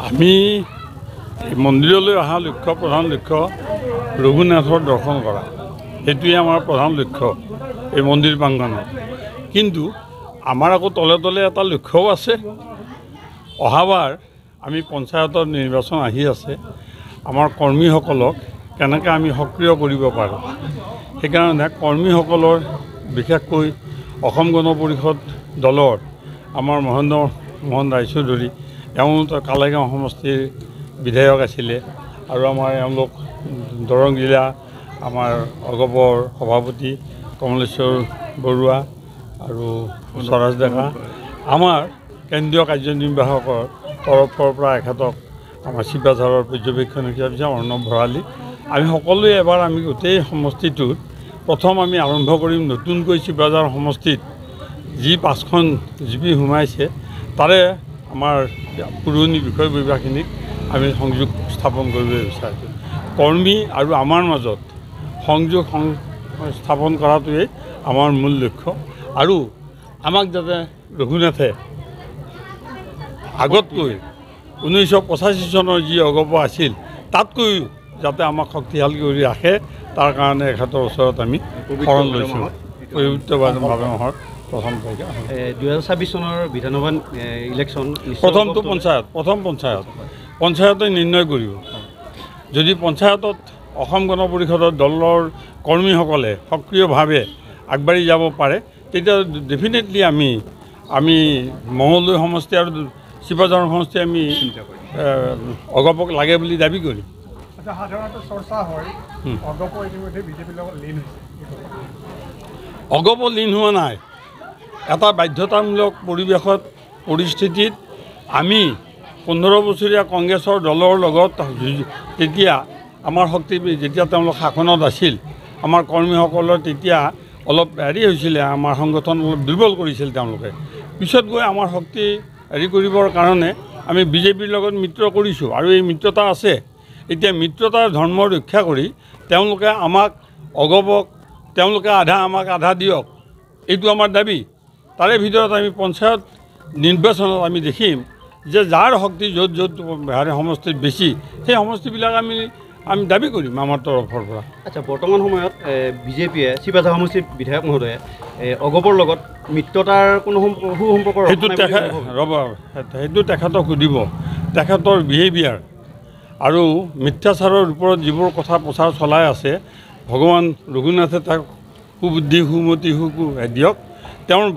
আমি মন্দিৰলৈ অহা লক্ষ্য প্ৰধান লক্ষ্য ৰঘুনাথৰ দৰ্শন কৰা সেইটোৱে আমাৰ প্ৰধান লক্ষ্য এই মন্দিৰ প্ৰাংগণত। কিন্তু আমাৰ আকৌ তলে তলে এটা লক্ষ্যও আছে। অহাবাৰ আমি পঞ্চায়তৰ নিৰ্বাচন আহি আছে, আমাৰ কৰ্মীসকলক কেনেকৈ আমি সক্ৰিয় কৰিব পাৰোঁ সেইকাৰণে কৰ্মীসকলৰ বিশেষকৈ অসম গণ পৰিষদ দলৰ আমাৰ মহেন্দ্ৰ মোহন ৰায়চৌধুৰী এওঁ কালাইগাঁও সমষ্টিৰ বিধায়ক আছিলে আৰু আমাৰ এওঁলোক দৰং জিলা আমাৰ অগপৰ সভাপতি কমলেশ্বৰ বৰুৱা আৰু স্বৰাজ ডেকা আমাৰ কেন্দ্ৰীয় কাৰ্যনিৰ্বাহকৰ তৰফৰ পৰা এখেতক আমাৰ শিৱাঝাৰৰ পৰ্যবেক্ষণ হিচাপে অৰ্ণৱ ভৰালী আমি সকলোৱে এবাৰ আমি গোটেই সমষ্টিটোত প্ৰথম আমি আৰম্ভ কৰিম নতুনকৈ শিৱাঝাৰ সমষ্টিত যি 5খন জিপি সোমাইছে তাৰে আমাৰ পুৰণি বিষয়ববীয়াখিনিক আমি সংযোগ স্থাপন কৰিব বিচাৰিছোঁ। কৰ্মী আৰু আমাৰ মাজত সংযোগ স্থাপন কৰাটোৱে আমাৰ মূল লক্ষ্য আৰু আমাক যাতে ৰঘুনাথে আগতকৈ 1985 চনৰ যি অগপ আছিল তাতকৈও যাতে আমাক শক্তিশালী কৰি ৰাখে তাৰ কাৰণে এখেতৰ ওচৰত আমি শৰণ লৈছোঁ। পবিত্ৰভাৱে মাহৰ প্ৰথম তাৰিখে 2026 চনৰ বিধানসভা ইলেকশ্যন প্ৰথমটো পঞ্চায়তে নিৰ্ণয় কৰিব। যদি পঞ্চায়তত অসম গণ পৰিষদৰ দলৰ কৰ্মীসকলে সক্ৰিয়ভাৱে আগবাঢ়ি যাব পাৰে তেতিয়া ডেফিনেটলি আমি মঙলদৈ সমষ্টি আৰু শিৱাঝাৰ সমষ্টি আমি অগপক লাগে বুলি দাবী কৰিম। অগপ লীন হোৱা নাই। এটা বাধ্যতামূলক পৰিস্থিতিত আমি 15 বছৰীয়া কংগ্ৰেছৰ দলৰ লগত তেতিয়া আমাৰ শক্তি যেতিয়া তেওঁলোক শাসনত আছিল আমাৰ কৰ্মীসকলৰ তেতিয়া অলপ হেৰি হৈছিলে, আমাৰ সংগঠন অলপ দুৰ্বল কৰিছিল তেওঁলোকে। পিছত গৈ আমাৰ শক্তি হেৰি কৰিবৰ কাৰণে আমি বিজেপিৰ লগত মিত্ৰ কৰিছোঁ আৰু এই মিত্ৰতা আছে। এতিয়া মিত্ৰতাৰ ধৰ্ম ৰক্ষা কৰি তেওঁলোকে আমাক অগপক তেওঁলোকে আধা আমাক আধা দিয়ক এইটো আমাৰ দাবী। তাৰে ভিতৰত আমি পঞ্চায়ত নিৰ্বাচনত আমি দেখিম যে যাৰ শক্তি য'ত সমষ্টিত বেছি সেই সমষ্টিবিলাক আমি দাবী কৰিম আমাৰ তৰফৰ পৰা। আচ্ছা, বৰ্তমান সময়ত বিজেপিয়ে শিৱাঝাৰ সমষ্টিৰ বিধায়ক মহোদয়ে অগপৰ লগত মিত্ৰতাৰ কোনো সুসম্পৰ্ক সেইটো তেখেতক সুধিব। তেখেতৰ বিহেভিয়াৰ আৰু মিথ্যাচাৰৰ ওপৰত যিবোৰ কথা প্ৰচাৰ চলাই আছে ভগৱান ৰঘুনাথে তাক সুবুদ্ধি সুমতি দিয়ক। তেওঁৰ